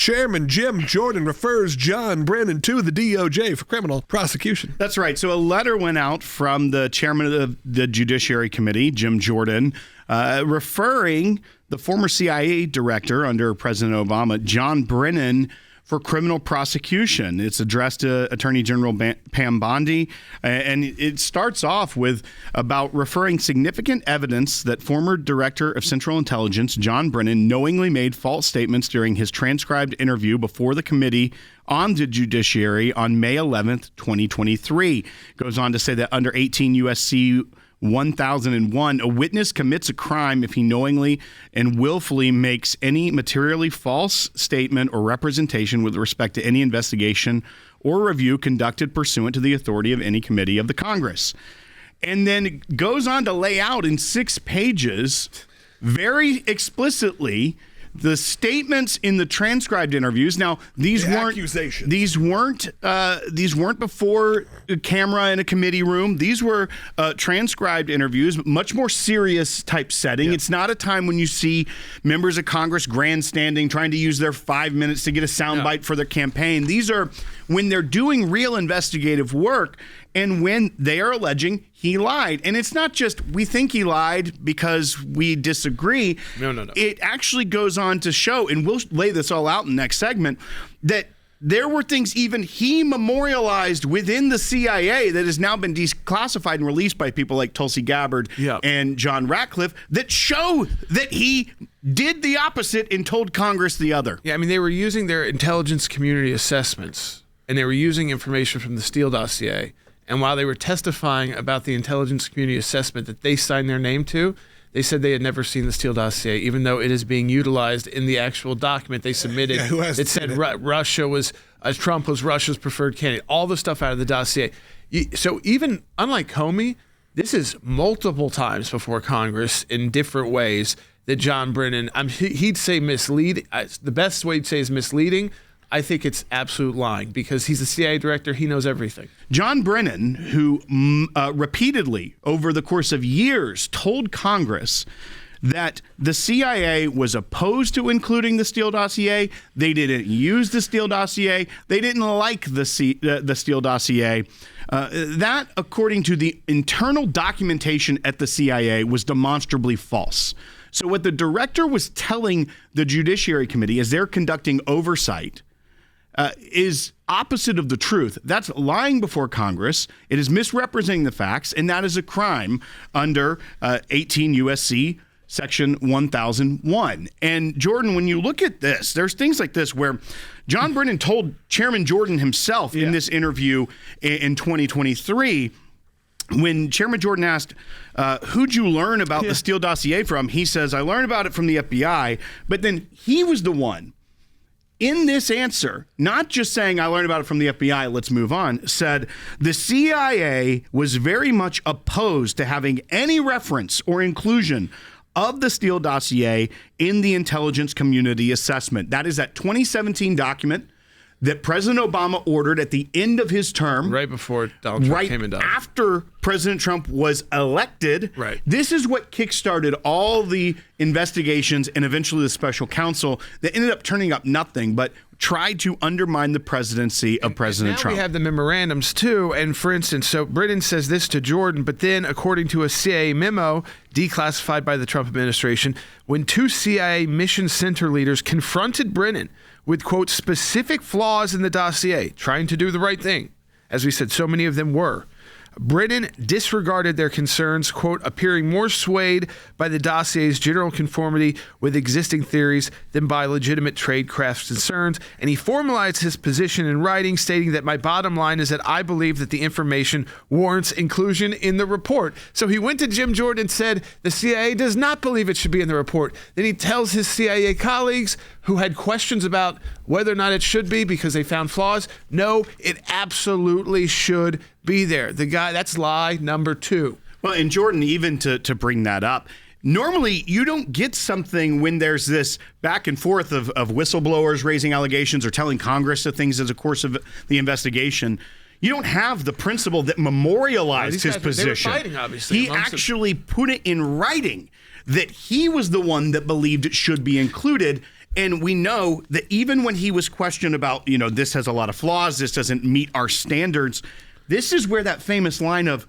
Chairman Jim Jordan refers John Brennan to the DOJ for criminal prosecution. That's right. So a letter went out from the chairman of the Judiciary Committee, Jim Jordan, referring the former CIA director under President Obama, John Brennan, for criminal prosecution. It's addressed to Attorney General Pam Bondi, and it starts off with about referring significant evidence that former Director of Central Intelligence, John Brennan, knowingly made false statements during his transcribed interview before the committee on the judiciary on May 11th, 2023. Goes on to say that under 18 U.S.C. 1001, a witness commits a crime if he knowingly and willfully makes any materially false statement or representation with respect to any investigation or review conducted pursuant to the authority of any committee of the Congress. And then it goes on to lay out in 6 pages very explicitly the statements in the transcribed interviews. Now, these weren't before a camera in a committee room. These were transcribed interviews, much more serious type setting. It's not a time when you see members of Congress grandstanding, trying to use their 5 minutes to get a soundbite for their campaign. These are when they're doing real investigative work and when they are alleging he lied. And it's not just we think he lied because we disagree. No. It actually goes on to show, and we'll lay this all out in the next segment, that there were things even he memorialized within the CIA that has now been declassified and released by people like Tulsi Gabbard and John Ratcliffe that show that he did the opposite and told Congress the other. Yeah, I mean, they were using their intelligence community assessments, and they were using information from the Steele dossier. And while they were testifying about the intelligence community assessment that they signed their name to, they said they had never seen the Steele dossier, even though it is being utilized in the actual document they submitted. It said Trump was Russia's preferred candidate, all the stuff out of the dossier. So even unlike Comey, this is multiple times before Congress in different ways that John Brennan, he'd say misleading. The best way to say is misleading. I think it's absolute lying because he's the CIA director. He knows everything. John Brennan, who repeatedly over the course of years told Congress that the CIA was opposed to including the Steele dossier. They didn't use the Steele dossier. They didn't like the Steele dossier. That, according to the internal documentation at the CIA, was demonstrably false. So what the director was telling the Judiciary Committee as they're conducting oversight is opposite of the truth. That's lying before Congress. It is misrepresenting the facts, and that is a crime under 18 U.S.C. Section 1001. And Jordan, when you look at this, there's things like this where John Brennan told Chairman Jordan himself in this interview in 2023, when Chairman Jordan asked, who'd you learn about the Steele dossier from? He says, I learned about it from the FBI. But then he was the one in this answer, not just saying I learned about it from the FBI, let's move on, said the CIA was very much opposed to having any reference or inclusion of the Steele dossier in the intelligence community assessment. That is that 2017 document that President Obama ordered at the end of his term. Right before Donald Trump came into office. After President Trump was elected. Right. This is what kickstarted all the investigations and eventually the special counsel that ended up turning up nothing, but tried to undermine the presidency of President Trump. We have the memorandums too. And for instance, so Brennan says this to Jordan, but then according to a CIA memo declassified by the Trump administration, when 2 CIA mission center leaders confronted Brennan with, quote, specific flaws in the dossier, trying to do the right thing. As we said, so many of them were. Brennan disregarded their concerns, quote, appearing more swayed by the dossier's general conformity with existing theories than by legitimate tradecraft concerns. And he formalized his position in writing, stating that my bottom line is that I believe that the information warrants inclusion in the report. So he went to Jim Jordan and said the CIA does not believe it should be in the report. Then he tells his CIA colleagues who had questions about whether or not it should be because they found flaws, no, it absolutely should be there. The guy, that's lie number 2. Well, and Jordan, even to bring that up, normally you don't get something when there's this back and forth of whistleblowers raising allegations or telling Congress of things as a course of the investigation. You don't have the principle that memorialized his position. They were fighting, obviously. He actually put it in writing that he was the one that believed it should be included. And we know that even when he was questioned about, this has a lot of flaws, this doesn't meet our standards, this is where that famous line of,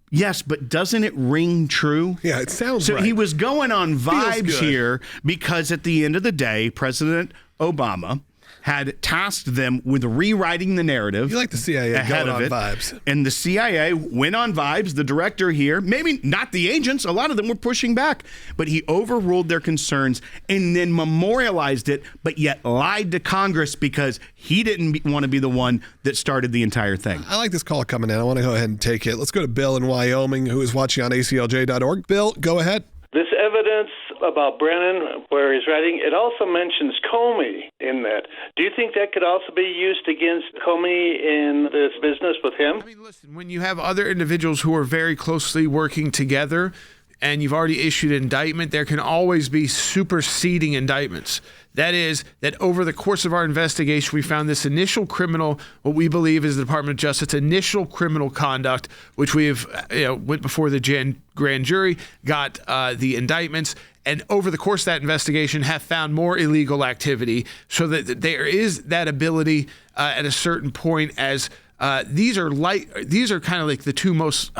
yes, but doesn't it ring true? Yeah, it sounds right. So he was going on vibes here because at the end of the day, President Obama had tasked them with rewriting the narrative. You like the CIA ahead going of on it. vibes. And the CIA went on vibes. The director here, maybe not the agents, a lot of them were pushing back, but he overruled their concerns and then memorialized it, but yet lied to Congress because he didn't want to be the one that started the entire thing. I like this call coming in. I want to go ahead and take it. Let's go to Bill in Wyoming, who is watching on ACLJ.org. Bill, go ahead. This evidence about Brennan, where he's writing, it also mentions Comey in that. Do you think that could also be used against Comey in this business with him? I mean, listen, when you have other individuals who are very closely working together and you've already issued an indictment, there can always be superseding indictments. That is, that over the course of our investigation, we found this initial criminal, what we believe is the Department of Justice initial criminal conduct, which we've went before the grand jury, got the indictments, and over the course of that investigation have found more illegal activity, so that there is that ability at a certain point, as these are kind of like the two most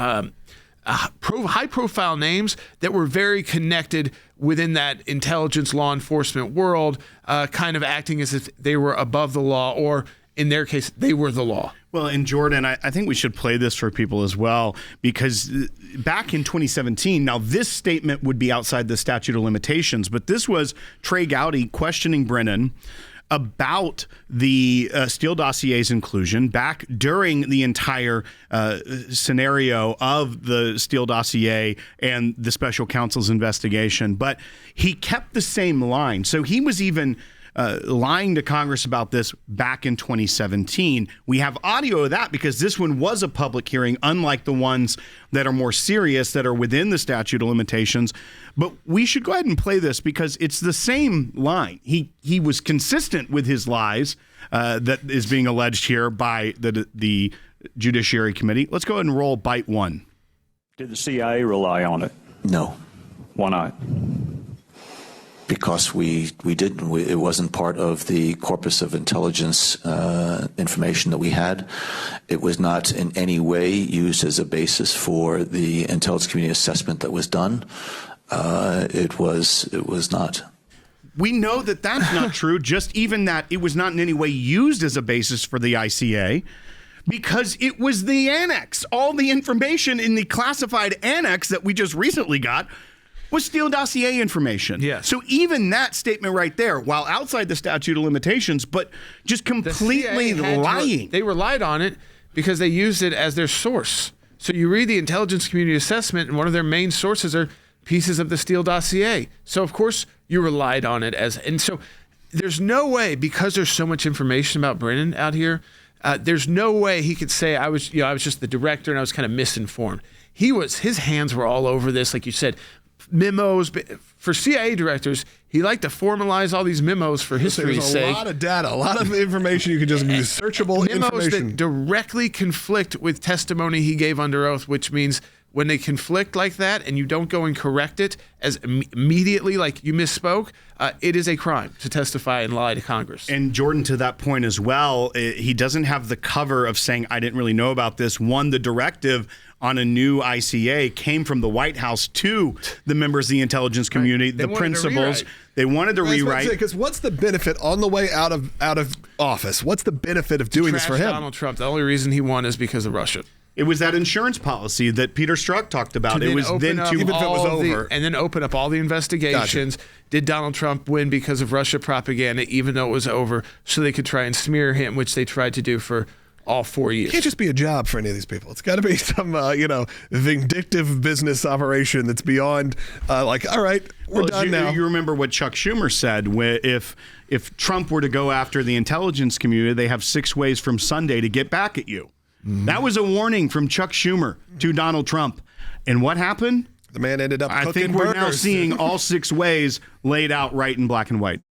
high-profile names that were very connected within that intelligence law enforcement world, kind of acting as if they were above the law, or in their case, they were the law. Well, and Jordan, I think we should play this for people as well, because back in 2017, now this statement would be outside the statute of limitations, but this was Trey Gowdy questioning Brennan about the Steele dossier's inclusion back during the entire scenario of the Steele dossier and the special counsel's investigation. But he kept the same line. So he was even lying to Congress about this back in 2017. We have audio of that because this one was a public hearing, unlike the ones that are more serious, that are within the statute of limitations. But we should go ahead and play this because it's the same line. He was consistent with his lies that is being alleged here by the Judiciary Committee. Let's go ahead and roll bite one. Did the CIA rely on it? No. Why not? Because we didn't. It wasn't part of the corpus of intelligence information that we had. It was not in any way used as a basis for the intelligence community assessment that was done. It was not. We know that that's not true, just even that it was not in any way used as a basis for the ICA, because it was the annex. All the information in the classified annex that we just recently got was Steele dossier information. Yes. So even that statement right there, while outside the statute of limitations, but just completely lying. They relied on it because they used it as their source. So you read the intelligence community assessment, and one of their main sources are pieces of the Steele dossier. So of course you relied on it and so there's no way, because there's so much information about Brennan out here, there's no way he could say I was just the director and I was kind of misinformed. His hands were all over this, like you said. Memos for CIA directors, he liked to formalize all these memos for history's sake. There's a lot of data, a lot of information you could just use, searchable memos information that directly conflict with testimony he gave under oath, which means when they conflict like that and you don't go and correct it as immediately, like you misspoke, it is a crime to testify and lie to Congress. And Jordan, to that point as well, he doesn't have the cover of saying, I didn't really know about this. One, the directive on a new ICA came from the White House to the members of the intelligence community, the principals. They wanted to rewrite. Because what's the benefit on the way out of office? What's the benefit of doing this for him? Donald Trump. The only reason he won is because of Russia. It was that insurance policy that Peter Strzok talked about. It was then to even if it was over. And then open up all the investigations. Gotcha. Did Donald Trump win because of Russia propaganda, even though it was over, so they could try and smear him, which they tried to do for all 4 years. It can't just be a job for any of these people. It's got to be some, vindictive business operation that's beyond, all right, we're done now. You remember what Chuck Schumer said, if Trump were to go after the intelligence community, they have 6 ways from Sunday to get back at you. Mm-hmm. That was a warning from Chuck Schumer to Donald Trump. And what happened? The man ended up cooking I think we're burgers. now seeing all 6 ways laid out right in black and white.